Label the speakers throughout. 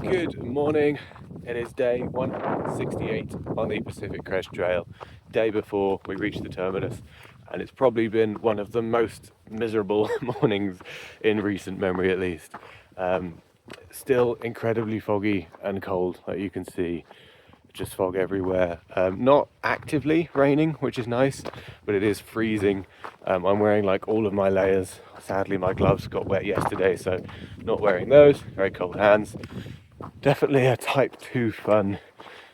Speaker 1: Good morning. It is day 168 on the Pacific Crest Trail, day before we reach the terminus, and it's probably been one of the most miserable mornings in recent memory, at least. Still incredibly foggy and cold, like you can see, just fog everywhere. Not actively raining, which is nice, but it is freezing. I'm wearing like all of my layers. Sadly, my gloves got wet yesterday, so not wearing those. Very cold hands. Definitely a type 2 fun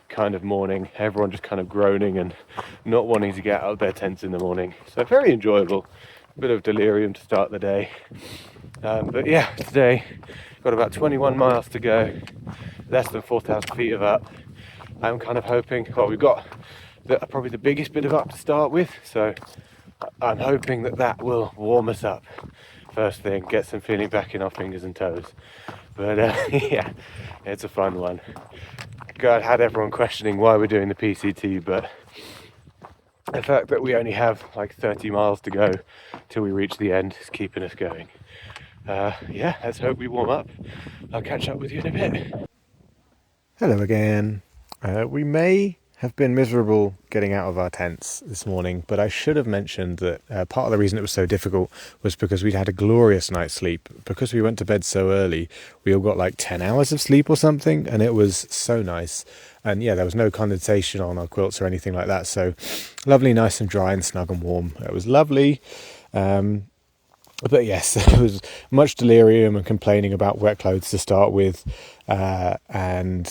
Speaker 1: kind of morning. Everyone just kind of groaning and not wanting to get out of their tents in the morning. So very enjoyable. A bit of delirium to start the day. But yeah, today got about 21 miles to go. Less than 4,000 feet of up. I'm kind of hoping, well, we've got probably the biggest bit of up to start with. So I'm hoping that will warm us up first thing, get some feeling back in our fingers and toes. But yeah, it's a fun one. God, had everyone questioning why we're doing the PCT, but the fact that we only have like 30 miles to go till we reach the end is keeping us going. Yeah, let's hope we warm up. I'll catch up with you in a bit.
Speaker 2: Hello again. We may have been miserable getting out of our tents this morning, but I should have mentioned that part of the reason it was so difficult was because we'd had a glorious night's sleep. Because we went to bed so early, we all got like 10 hours of sleep or something, and it was so nice. And yeah, there was no condensation on our quilts or anything like that, so lovely, nice and dry and snug and warm. It was lovely. But yes, there was much delirium and complaining about wet clothes to start with, and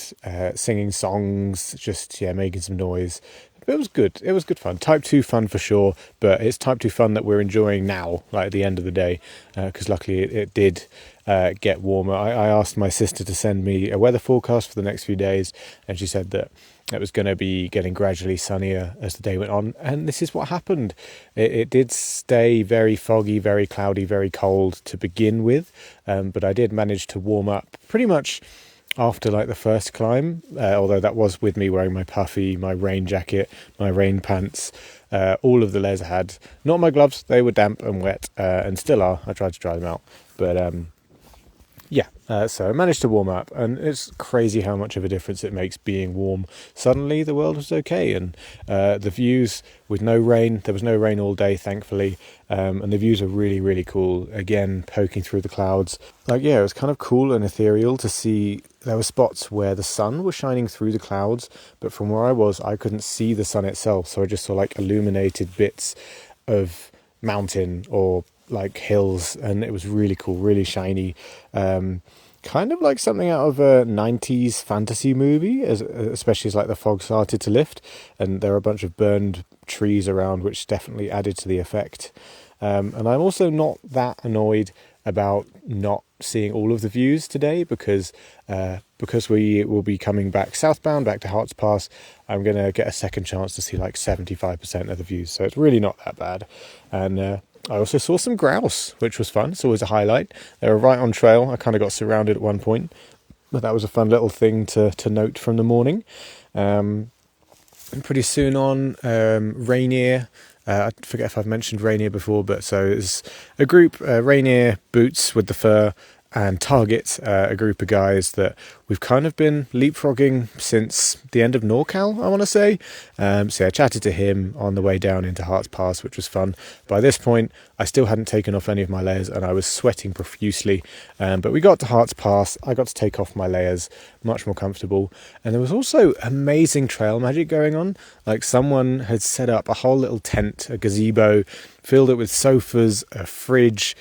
Speaker 2: singing songs, just making some noise. But it was good. It was good fun. Type 2 fun for sure, but it's Type 2 fun that we're enjoying now, like at the end of the day, because luckily it did get warmer. I asked my sister to send me a weather forecast for the next few days, and she said that it was going to be getting gradually sunnier as the day went on, and this is what happened. It did stay very foggy, very cloudy, very cold to begin with, but I did manage to warm up pretty much after like the first climb, although that was with me wearing my puffy, my rain jacket, my rain pants, all of the layers I had. Not my gloves, they were damp and wet, and still are. I tried to dry them out, but so I managed to warm up, and it's crazy how much of a difference it makes being warm. Suddenly the world was okay, and the views with no rain, there was no rain all day thankfully, and the views are really, really cool, again poking through the clouds. It was kind of cool and ethereal to see. There were spots where the sun was shining through the clouds, but from where I was I couldn't see the sun itself, so I just saw like illuminated bits of mountain or like hills, and it was really cool, really shiny, kind of like something out of a 90s fantasy movie, especially as like the fog started to lift and there are a bunch of burned trees around, which definitely added to the effect. And I'm also not that annoyed about not seeing all of the views today, because we will be coming back southbound, back to Harts Pass. I'm going to get a second chance to see like 75% of the views, so it's really not that bad. And I also saw some grouse, which was fun. It's always a highlight. They were right on trail. I kind of got surrounded at one point, but that was a fun little thing to note from the morning. And pretty soon on, Rainier. I forget if I've mentioned Rainier before, but so it's a group, Rainier Boots with the fur, and Target, a group of guys that we've kind of been leapfrogging since the end of NorCal, I want to say. So I chatted to him on the way down into Harts Pass, which was fun. By this point, I still hadn't taken off any of my layers, and I was sweating profusely. But we got to Harts Pass. I got to take off my layers, much more comfortable. And there was also amazing trail magic going on. Like someone had set up a whole little tent, a gazebo, filled it with sofas, a fridge,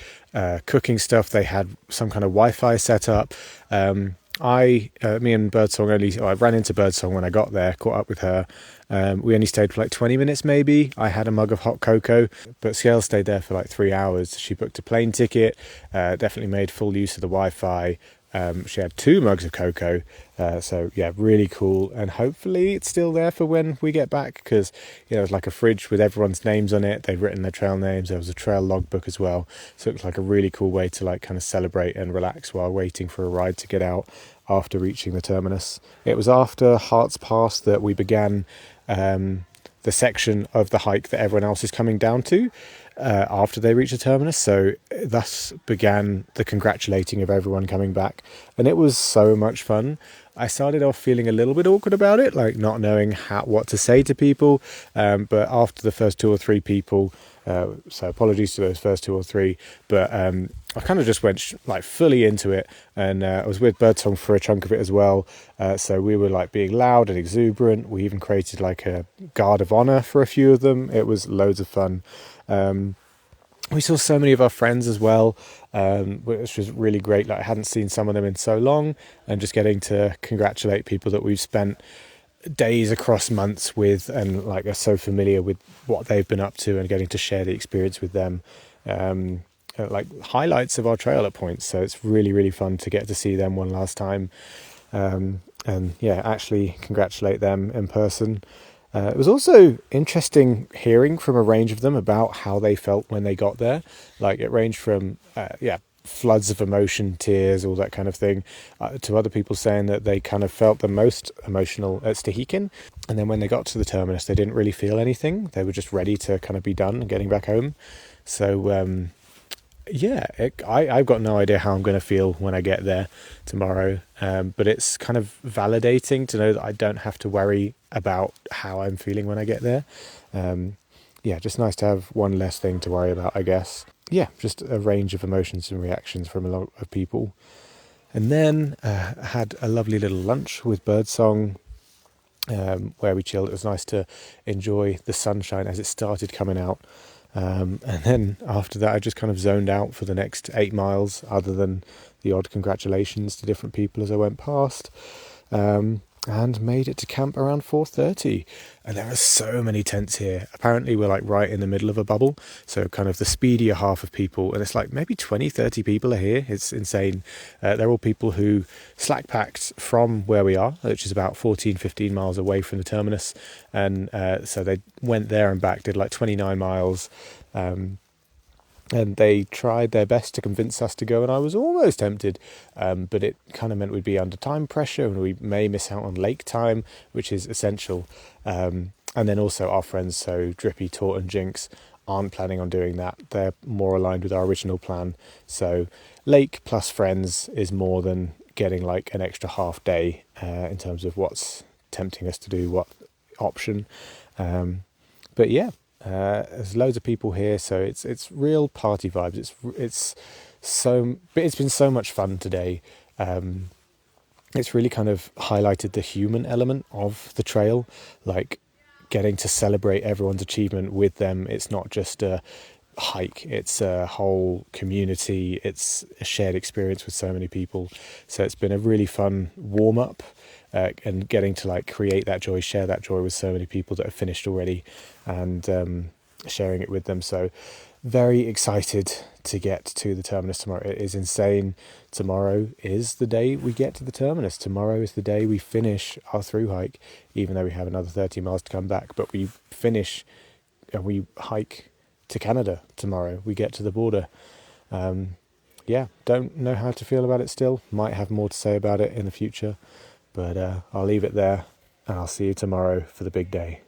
Speaker 2: cooking stuff. They had some kind of Wi-Fi set up. Me and Birdsong I ran into Birdsong when I got there, caught up with her. We only stayed for like 20 minutes maybe. I had a mug of hot cocoa, but Scale stayed there for like 3 hours. She booked a plane ticket, definitely made full use of the Wi-Fi. She had 2 mugs of cocoa, so yeah, really cool, and hopefully it's still there for when we get back, because it was like a fridge with everyone's names on it. They've written their trail names. There was a trail logbook as well, so it looks like a really cool way to like kind of celebrate and relax while waiting for a ride to get out after reaching the terminus. It was after Harts Pass that we began the section of the hike that everyone else is coming down to. after they reached the terminus. So thus began the congratulating of everyone coming back. And it was so much fun. I started off feeling a little bit awkward about it, like not knowing what to say to people. But after the first two or three people, so apologies to those first two or three, but I kind of just went like fully into it, and I was with Birdsong for a chunk of it as well. So we were like being loud and exuberant. We even created like a guard of honor for a few of them. It was loads of fun. We saw so many of our friends as well, which was really great. Like I hadn't seen some of them in so long, and just getting to congratulate people that we've spent days across months with, and like are so familiar with what they've been up to, and getting to share the experience with them. Like highlights of our trail at points. So it's really, really fun to get to see them one last time. And yeah, actually congratulate them in person. It was also interesting hearing from a range of them about how they felt when they got there. Like it ranged from, floods of emotion, tears, all that kind of thing, to other people saying that they kind of felt the most emotional at Stehekin. And then when they got to the terminus, they didn't really feel anything. They were just ready to kind of be done and getting back home. So, I've got no idea how I'm going to feel when I get there tomorrow, but it's kind of validating to know that I don't have to worry about how I'm feeling when I get there. Just nice to have one less thing to worry about, I guess. Yeah, just a range of emotions and reactions from a lot of people. And then had a lovely little lunch with Birdsong, where we chilled. It was nice to enjoy the sunshine as it started coming out. And then after that, I just kind of zoned out for the next 8 miles, other than the odd congratulations to different people as I went past, and made it to camp around 4:30. And there are so many tents here. Apparently we're like right in the middle of a bubble, so kind of the speedier half of people, and it's like maybe 20-30 people are here. It's insane. They're all people who slack packed from where we are, which is about 14-15 miles away from the terminus, and so they went there and back, did like 29 miles, and they tried their best to convince us to go, and I was almost tempted, but it kind of meant we'd be under time pressure and we may miss out on lake time, which is essential. And then also our friends, so Drippy, Tort and Jinx, aren't planning on doing that. They're more aligned with our original plan. So lake plus friends is more than getting like an extra half day in terms of what's tempting us to do what option. But yeah. There's loads of people here, so it's real party vibes. It's been so much fun today. It's really kind of highlighted the human element of the trail, like getting to celebrate everyone's achievement with them. It's not just a hike, it's a whole community. It's a shared experience with so many people. So it's been a really fun warm up. And getting to like create that joy, share that joy with so many people that have finished already, and sharing it with them. So very excited to get to the terminus tomorrow. It is insane. Tomorrow is the day we get to the terminus. Tomorrow is the day we finish our through hike, even though we have another 30 miles to come back. But we finish and we hike to Canada tomorrow. We get to the border. Don't know how to feel about it still. Might have more to say about it in the future. But I'll leave it there, and I'll see you tomorrow for the big day.